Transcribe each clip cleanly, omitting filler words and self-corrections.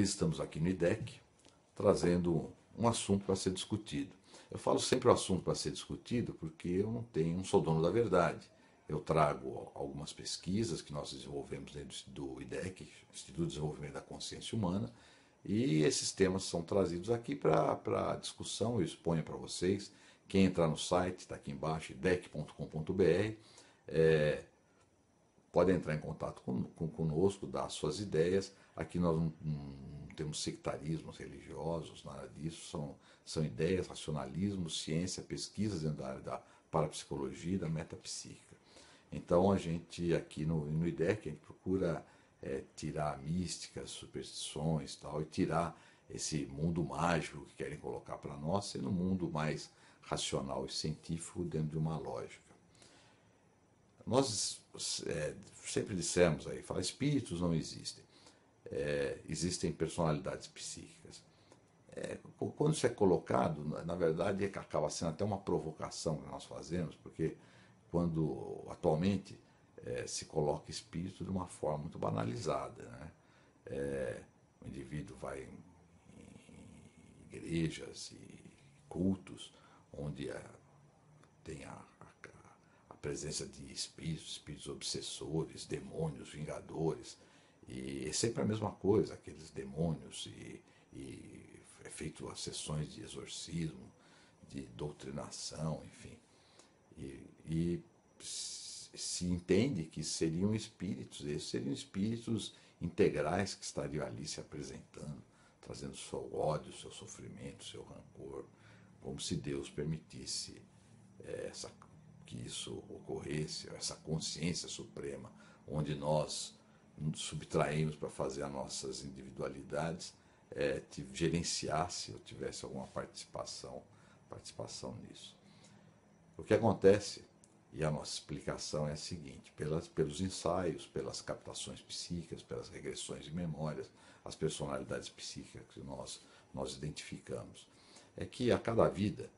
estamos aqui no IDEC trazendo um assunto para ser discutido. Eu falo sempre o assunto para ser discutido porque eu não sou dono da verdade. Eu trago algumas pesquisas que nós desenvolvemos dentro do IDEC, Instituto de Desenvolvimento da Consciência Humana, e esses temas são trazidos aqui para discussão. Eu exponho para vocês. Quem entrar no site, está aqui embaixo, idec.com.br, pode entrar em contato conosco, dar suas ideias. Aqui nós não temos sectarismos religiosos, nada disso. São ideias, racionalismo, ciência, pesquisas dentro da área da parapsicologia e da metapsíquica. Então a gente aqui no IDEC a gente procura tirar místicas, superstições tal, e tirar esse mundo mágico que querem colocar para nós, sendo um mundo mais racional e científico dentro de uma lógica. Nós sempre dissemos aí, fala, espíritos não existem, existem personalidades psíquicas. Quando isso é colocado, na verdade acaba sendo até uma provocação que nós fazemos, porque quando atualmente se coloca espírito de uma forma muito banalizada, né? O indivíduo vai em igrejas e cultos onde tem a presença de espíritos obsessores, demônios, vingadores, e é sempre a mesma coisa, aqueles demônios, e é feito as sessões de exorcismo, de doutrinação, enfim, e se entende que seriam espíritos, esses seriam espíritos integrais que estariam ali se apresentando, trazendo seu ódio, seu sofrimento, seu rancor, como se Deus permitisse que isso ocorresse, essa consciência suprema, onde nós nos subtraímos para fazer as nossas individualidades, gerenciasse ou tivesse alguma participação nisso. O que acontece, e a nossa explicação é a seguinte: pelos ensaios, pelas captações psíquicas, pelas regressões de memórias, as personalidades psíquicas que nós identificamos, é que a cada vida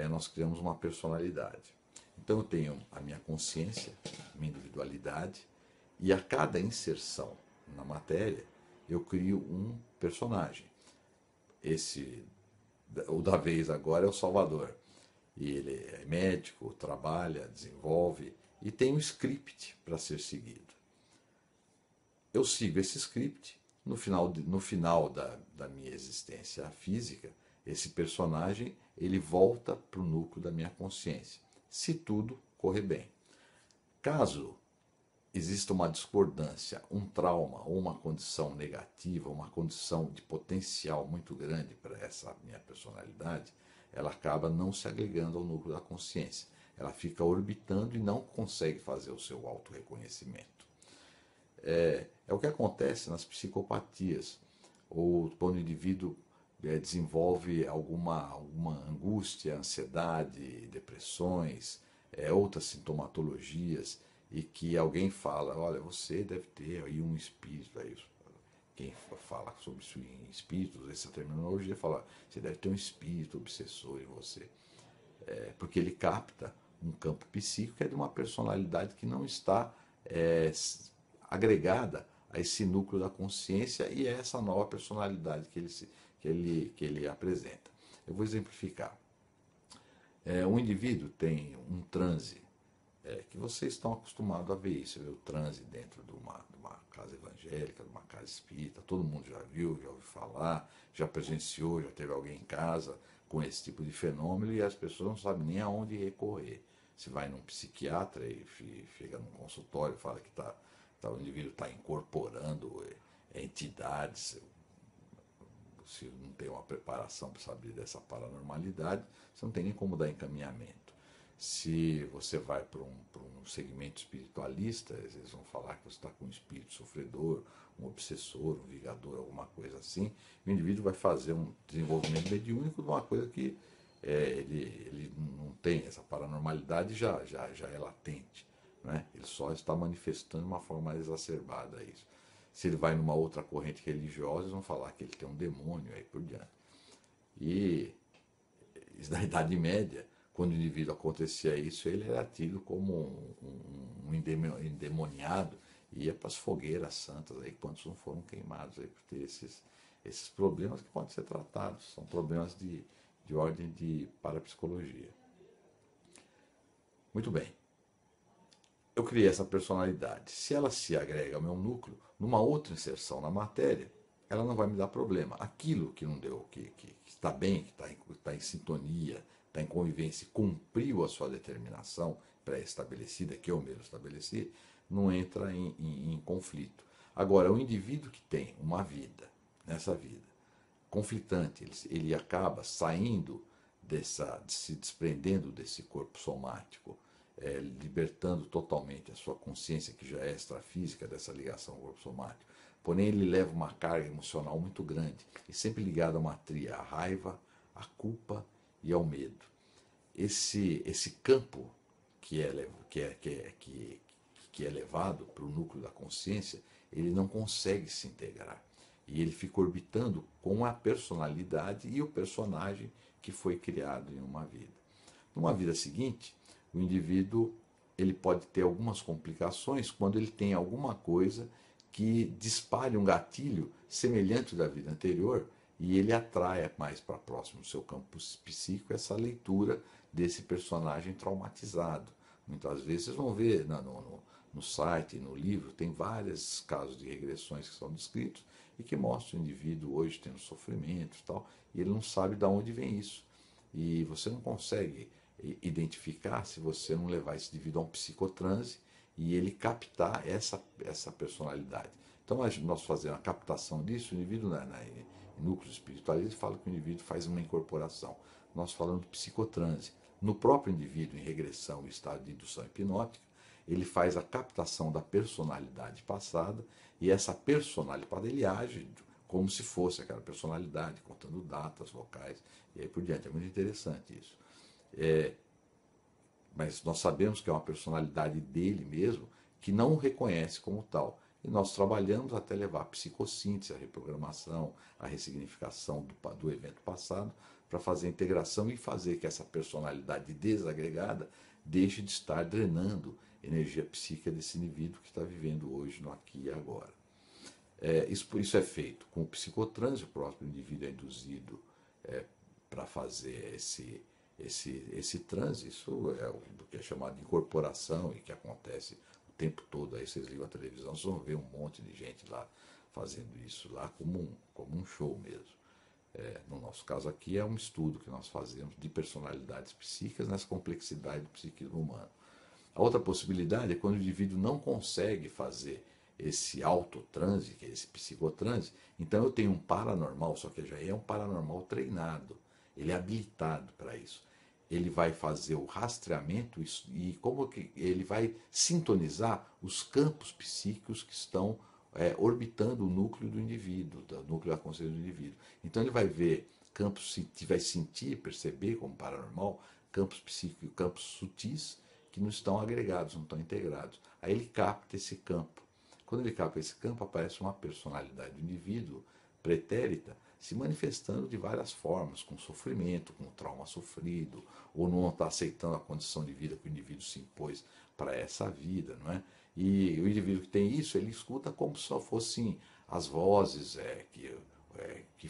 nós criamos uma personalidade. Então eu tenho a minha consciência, minha individualidade, e a cada inserção na matéria eu crio um personagem. O da vez agora é o Salvador. E ele é médico, trabalha, desenvolve e tem um script para ser seguido. Eu sigo esse script, no final da minha existência física, esse personagem ele volta para o núcleo da minha consciência, se tudo correr bem. Caso exista uma discordância, um trauma ou uma condição negativa, uma condição de potencial muito grande para essa minha personalidade, ela acaba não se agregando ao núcleo da consciência. Ela fica orbitando e não consegue fazer o seu autorreconhecimento. É o que acontece nas psicopatias, ou quando o indivíduo desenvolve alguma angústia, ansiedade, depressões, outras sintomatologias, e que alguém fala, olha, você deve ter aí um espírito, aí quem fala sobre isso em espíritos, essa terminologia, fala, você deve ter um espírito obsessor em você. Porque ele capta um campo psíquico que é de uma personalidade que não está agregada a esse núcleo da consciência, e é essa nova personalidade que ele apresenta. Eu vou exemplificar. Um indivíduo tem um transe, que vocês estão acostumados a ver isso, ver o transe dentro de uma casa evangélica, de uma casa espírita, todo mundo já viu, já ouviu falar, já presenciou, já teve alguém em casa com esse tipo de fenômeno, e as pessoas não sabem nem aonde recorrer. Se vai num psiquiatra e chega num consultório e fala que o indivíduo está incorporando entidades, se não tem uma preparação para saber dessa paranormalidade, você não tem nem como dar encaminhamento. Se você vai para um segmento espiritualista, eles vão falar que você está com um espírito sofredor, um obsessor, um vingador, alguma coisa assim. O indivíduo vai fazer um desenvolvimento mediúnico de uma coisa que ele não tem, essa paranormalidade já é latente, né? Ele só está manifestando de uma forma mais exacerbada isso. Se ele vai numa outra corrente religiosa, eles vão falar que ele tem um demônio, aí por diante. E na Idade Média, quando o indivíduo acontecia isso, ele era tido como um endemoniado e ia para as fogueiras santas, aí, quantos não foram queimados aí por ter esses problemas que podem ser tratados, são problemas de ordem de parapsicologia. Muito bem. Eu criei essa personalidade. Se ela se agrega ao meu núcleo, numa outra inserção na matéria, ela não vai me dar problema. Aquilo que não deu, que está bem, que está em sintonia, está em convivência, cumpriu a sua determinação pré-estabelecida, que eu mesmo estabeleci, não entra em conflito. Agora, o indivíduo que tem uma vida, nessa vida, conflitante, ele acaba saindo se desprendendo desse corpo somático, libertando totalmente a sua consciência, que já é extrafísica, dessa ligação ao corpo somático. Porém, ele leva uma carga emocional muito grande, e sempre ligado a uma tria, à raiva, à culpa e ao medo. Esse campo que é levado para o núcleo da consciência, ele não consegue se integrar. E ele fica orbitando com a personalidade e o personagem que foi criado em uma vida. Numa vida seguinte, o indivíduo ele pode ter algumas complicações quando ele tem alguma coisa que dispare um gatilho semelhante da vida anterior e ele atrai mais para próximo do seu campo psíquico essa leitura desse personagem traumatizado. Muitas vezes vocês vão ver no site, no livro, tem vários casos de regressões que são descritos e que mostram o indivíduo hoje tendo sofrimento e tal, e ele não sabe de onde vem isso. E você não consegue identificar se você não levar esse indivíduo a um psicotranse e ele captar essa personalidade. Então, nós fazemos a captação disso, o indivíduo, em núcleos espirituais, ele fala que o indivíduo faz uma incorporação. Nós falamos de psicotranse. No próprio indivíduo, em regressão, em estado de indução hipnótica, ele faz a captação da personalidade passada e essa personalidade, ele age como se fosse aquela personalidade, contando datas, locais e aí por diante. É muito interessante isso. Mas nós sabemos que é uma personalidade dele mesmo que não o reconhece como tal. E nós trabalhamos até levar a psicossíntese, a reprogramação, a ressignificação do evento passado, para fazer a integração e fazer que essa personalidade desagregada deixe de estar drenando energia psíquica desse indivíduo que está vivendo hoje no aqui e agora. Isso é feito com o psicotranse, o próprio indivíduo é induzido para fazer esse transe. Isso é o que é chamado de incorporação e que acontece o tempo todo. Aí vocês ligam a televisão, vocês vão ver um monte de gente lá fazendo isso lá como um show mesmo. No nosso caso aqui é um estudo que nós fazemos de personalidades psíquicas nessa complexidade do psiquismo humano. A outra possibilidade é quando o indivíduo não consegue fazer esse autotranse, que é esse psicotranse, então eu tenho um paranormal, só que já é um paranormal treinado, ele é habilitado para isso. Ele vai fazer o rastreamento e como que ele vai sintonizar os campos psíquicos que estão orbitando o núcleo do indivíduo, o núcleo da consciência do indivíduo. Então ele vai ver campos, vai sentir, perceber como paranormal, campos psíquicos, campos sutis, que não estão agregados, não estão integrados. Aí ele capta esse campo. Quando ele capta esse campo, aparece uma personalidade do indivíduo pretérita se manifestando de várias formas, com sofrimento, com trauma sofrido, ou não está aceitando a condição de vida que o indivíduo se impôs para essa vida, não é? E o indivíduo que tem isso, ele escuta como se só fossem as vozes que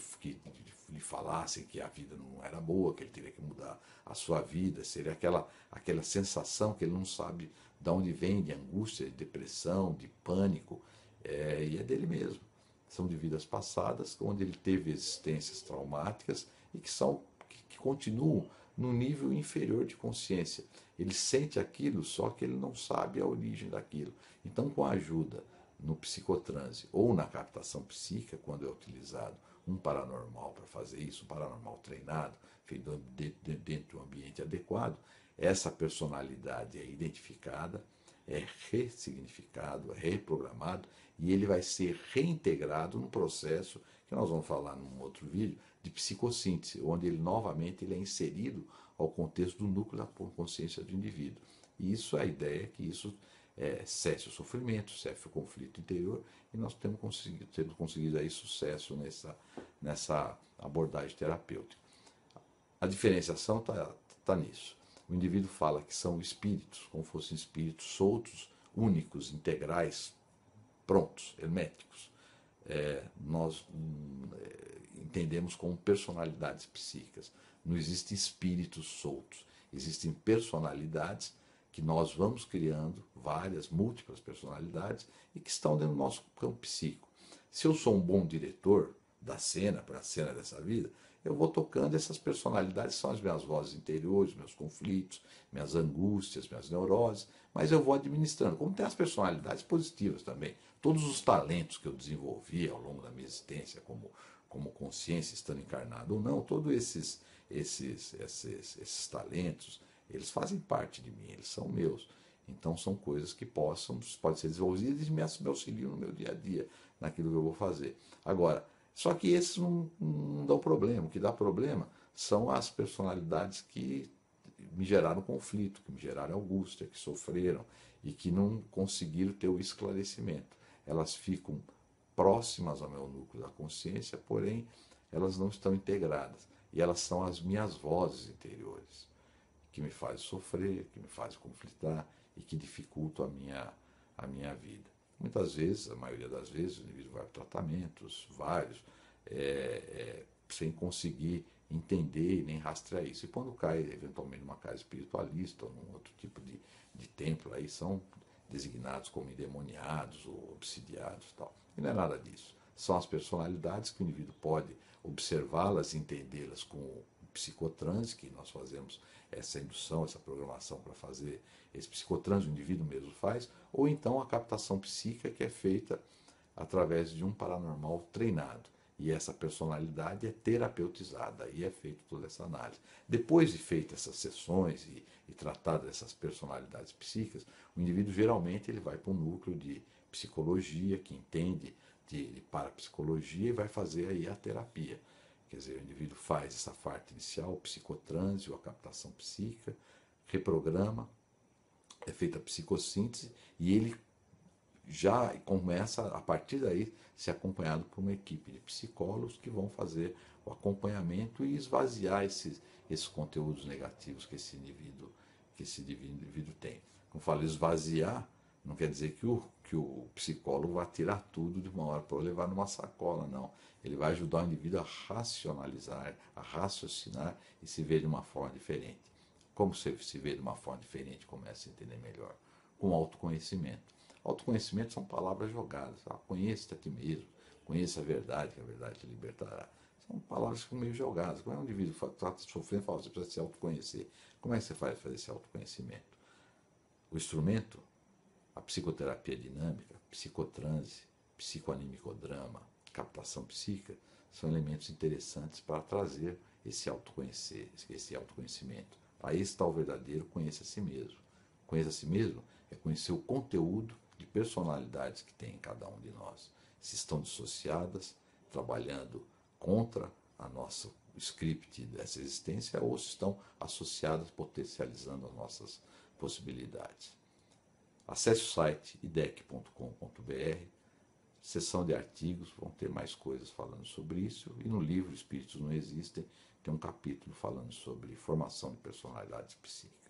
lhe falassem que a vida não era boa, que ele teria que mudar a sua vida. Seria aquela sensação que ele não sabe de onde vem, de angústia, de depressão, de pânico, e é dele mesmo. São de vidas passadas, onde ele teve existências traumáticas e que continuam num nível inferior de consciência. Ele sente aquilo, só que ele não sabe a origem daquilo. Então, com a ajuda no psicotranse ou na captação psíquica, quando é utilizado um paranormal para fazer isso, um paranormal treinado, feito dentro de um ambiente adequado, essa personalidade é identificada, é ressignificado, é reprogramado e ele vai ser reintegrado num processo que nós vamos falar num outro vídeo, de psicossíntese, onde ele novamente ele é inserido ao contexto do núcleo da consciência do indivíduo. E isso, a ideia é que isso cesse o sofrimento, cesse o conflito interior, e nós temos conseguido aí sucesso nessa abordagem terapêutica. A diferenciação está nisso. O indivíduo fala que são espíritos, como fossem espíritos soltos, únicos, integrais, prontos, herméticos. entendemos como personalidades psíquicas. Não existem espíritos soltos, existem personalidades que nós vamos criando, várias, múltiplas personalidades, e que estão dentro do nosso campo psíquico. Se eu sou um bom diretor da cena, para a cena dessa vida, eu vou tocando essas personalidades, são as minhas vozes interiores, meus conflitos, minhas angústias, minhas neuroses, mas eu vou administrando. Como tem as personalidades positivas também, todos os talentos que eu desenvolvi ao longo da minha existência, como consciência, estando encarnado ou não, todos esses talentos, eles fazem parte de mim, eles são meus. Então são coisas que podem ser desenvolvidas e me auxiliam no meu dia a dia, naquilo que eu vou fazer. Agora, só que esses não dão problema. O que dá problema são as personalidades que me geraram conflito, que me geraram angústia, que sofreram e que não conseguiram ter o esclarecimento. Elas ficam próximas ao meu núcleo da consciência, porém elas não estão integradas. E elas são as minhas vozes interiores, que me fazem sofrer, que me fazem conflitar e que dificultam a minha vida. Muitas vezes, a maioria das vezes, o indivíduo vai para tratamentos, vários, sem conseguir entender e nem rastrear isso. E quando cai, eventualmente, numa casa espiritualista ou num outro tipo de templo, aí são designados como endemoniados ou obsidiados e tal. E não é nada disso. São as personalidades que o indivíduo pode observá-las e entendê-las com o psicotranse, que nós fazemos essa indução, essa programação para fazer esse psicotranse, o indivíduo mesmo faz, ou então a captação psíquica que é feita através de um paranormal treinado. E essa personalidade é terapeutizada, aí é feita toda essa análise. Depois de feitas essas sessões e tratada essas personalidades psíquicas, o indivíduo geralmente ele vai para um núcleo de psicologia, que entende de parapsicologia, e vai fazer aí a terapia. Quer dizer, o indivíduo faz essa parte inicial, o psicotranse ou a captação psíquica, reprograma, é feita a psicossíntese e ele já começa, a partir daí, ser acompanhado por uma equipe de psicólogos que vão fazer o acompanhamento e esvaziar esses conteúdos negativos que esse indivíduo tem. Como eu falo, esvaziar não quer dizer que o psicólogo vai tirar tudo de uma hora para levar numa sacola, não. Ele vai ajudar o indivíduo a racionalizar, a raciocinar e se ver de uma forma diferente. Como você se vê de uma forma diferente, começa a entender melhor. Com autoconhecimento. Autoconhecimento são palavras jogadas. Conheça-te a ti mesmo, conheça a verdade, que a verdade te libertará. São palavras que ficam meio jogadas. Quando um indivíduo está sofrendo, fala, você precisa se autoconhecer. Como é que você faz fazer esse autoconhecimento? O instrumento, a psicoterapia dinâmica, psicotranse, psicoanimicodrama, captação psíquica, são elementos interessantes para trazer esse autoconhecimento. Aí está o verdadeiro conheça a si mesmo. Conheça a si mesmo é conhecer o conteúdo de personalidades que tem em cada um de nós. Se estão dissociadas, trabalhando contra a nossa script dessa existência, ou se estão associadas, potencializando as nossas possibilidades. Acesse o site idec.com.br, seção de artigos, vão ter mais coisas falando sobre isso, e no livro Espíritos Não Existem tem um capítulo falando sobre formação de personalidades psíquicas.